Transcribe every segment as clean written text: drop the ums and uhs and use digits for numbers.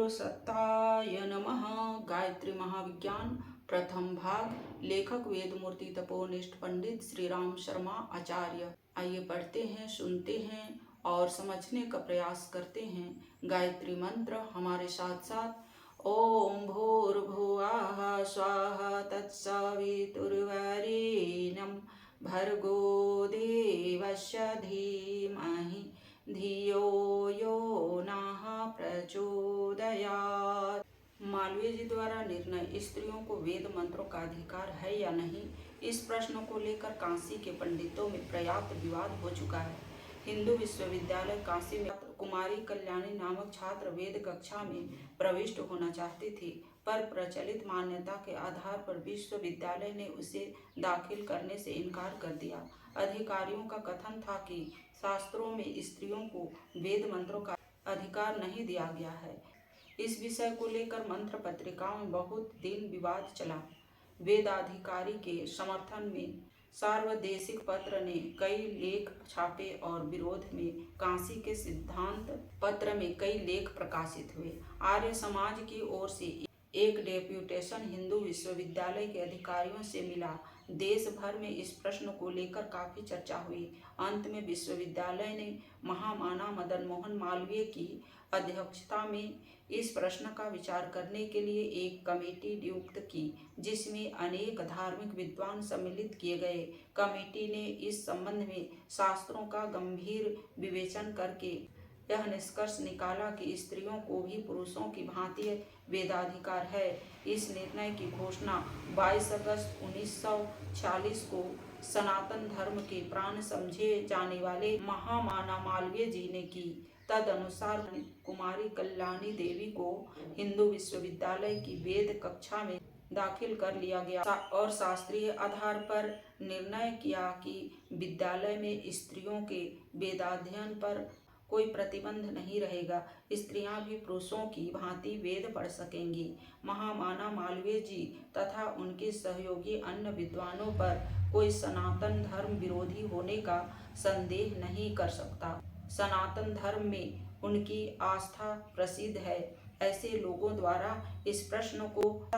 गुरु सत्ताय नमः। गायत्री महाविज्ञान प्रथम भाग। लेखक वेदमूर्ति तपोनिष्ठ पंडित श्री राम शर्मा आचार्य। आइए पढ़ते हैं, सुनते हैं और समझने का प्रयास करते हैं। गायत्री मंत्र हमारे साथ साथ। ओम भूर्भुवः स्वाहा तत्सवितुर्वरेण्यं भर्गो देवस्य धीमहि धियो यो नः प्रचोदयात्। मालवीय जी द्वारा निर्णय, स्त्रियों को वेद मंत्रों का अधिकार है या नहीं, इस प्रश्न को लेकर काशी के पंडितों में पर्याप्त विवाद हो चुका है। हिंदू विश्वविद्यालय काशी में कुमारी कल्याणी नामक छात्र वेद कक्षा में प्रविष्ट होना चाहती थी, पर प्रचलित मान्यता के आधार पर विश्वविद्यालय ने उसे दाखिल करने से इनकार कर दिया। अधिकारियों का कथन था कि शास्त्रों में स्त्रियों को वेद मंत्रों का अधिकार नहीं दिया गया है। इस विषय को लेकर मंत्र पत्रिकाओं में बहुत दिन विवाद चला। वेदाधिकारी के समर्थन में सार्वदेशिक पत्र ने कई लेख छापे और विरोध में काशी के सिद्धांत पत्र में कई लेख प्रकाशित हुए। आर्य समाज की ओर से एक डेप्यूटेशन हिंदू विश्वविद्यालय के अधिकारियों से मिला। देश भर में इस प्रश्न को लेकर काफी चर्चा हुई। अंत में विश्वविद्यालय ने महामाना मदन मोहन मालवीय की अध्यक्षता में इस प्रश्न का विचार करने के लिए एक कमेटी नियुक्त की, जिसमें अनेक धार्मिक विद्वान सम्मिलित किए गए। कमेटी ने इस संबंध में शास्त्रों का गंभीर विवेचन करके यह निष्कर्ष निकाला कि स्त्रियों को भी पुरुषों की भांति वेदाधिकार है। इस निर्णय की घोषणा 22 अगस्त 1946 को सनातन धर्म के प्राण समझे जाने वाले महामाना मालवीय जी ने की। तदनुसार कुमारी कल्याणी देवी को हिंदू विश्वविद्यालय की वेद कक्षा में दाखिल कर लिया गया और शास्त्रीय आधार पर निर्णय किया कि विद्यालय में स्त्रियों के वेदाध्ययन पर कोई प्रतिबंध नहीं रहेगा। स्त्रियां भी पुरुषों की भांति वेद पढ़ सकेंगी। महामाना मालवीय जी तथा उनके सहयोगी अन्य विद्वानों पर कोई सनातन धर्म विरोधी होने का संदेह नहीं कर सकता। सनातन धर्म में उनकी आस्था प्रसिद्ध है। ऐसे लोगों द्वारा इस प्रश्न को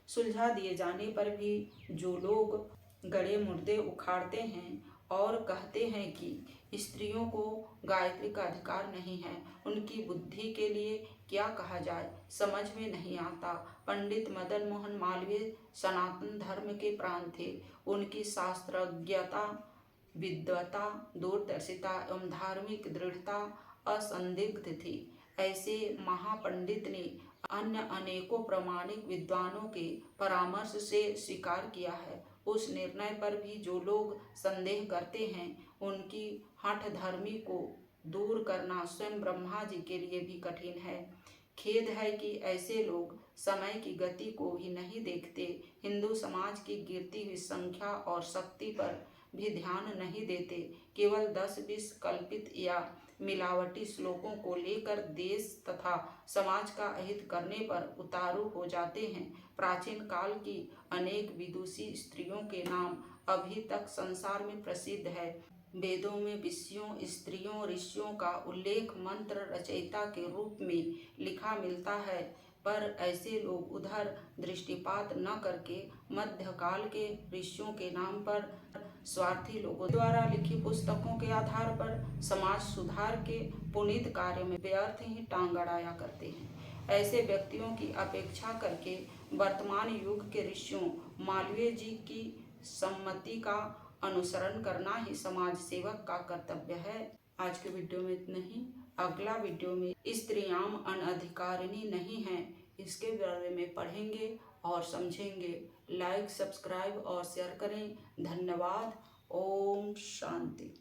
सुलझा दिए जाने पर भी जो लोग गड़े मुर्दे उखाड़ते हैं और कहते हैं कि स्त्रियों को गायत्री का अधिकार नहीं है, उनकी बुद्धि के लिए क्या कहा जाए, समझ में नहीं आता। पंडित मदन मोहन मालवीय सनातन धर्म के प्राण थे। उनकी शास्त्रज्ञता, विद्वता, दूरदर्शिता एवं धार्मिक दृढ़ता असंदिग्ध थी। ऐसे महापंडित ने अन्य अनेकों प्रामाणिक विद्वानों के परामर्श से स्वीकार किया है। उस निर्णय पर भी जो लोग संदेह करते हैं, उनकी हठ धर्मी को दूर करना स्वयं ब्रह्मा जी के लिए भी कठिन है। खेद है कि ऐसे लोग समय की गति को भी नहीं देखते, हिंदू समाज की गिरती हुई संख्या और शक्ति पर भी ध्यान नहीं देते। केवल 10-20 कल्पित या मिलावटी श्लोकों को लेकर देश तथा समाज का अहित करने पर उतारू हो जाते हैं। प्राचीन काल की अनेक विदुषी स्त्रियों के नाम अभी तक संसार में प्रसिद्ध है। वेदों में विषयों, स्त्रियों, ऋषियों का उल्लेख मंत्र रचयिता के रूप में लिखा मिलता है, पर ऐसे लोग उधर दृष्टिपात न करके मध्यकाल के ऋषियों के नाम पर स्वार्थी लोगों द्वारा लिखी पुस्तकों के आधार पर समाज सुधार के पुनीत कार्य में व्यर्थ ही टांग अड़ाया करते हैं। ऐसे व्यक्तियों की अपेक्षा करके वर्तमान युग के ऋषियों मालवीय जी की सम्मति का अनुसरण करना ही समाज सेवक का कर्तव्य है। आज के वीडियो में इतना ही। अगला वीडियो में स्त्रियां अनधिकारिणी नहीं हैं, इसके बारे में पढ़ेंगे और समझेंगे। लाइक, सब्सक्राइब और शेयर करें। धन्यवाद। ओम शांति।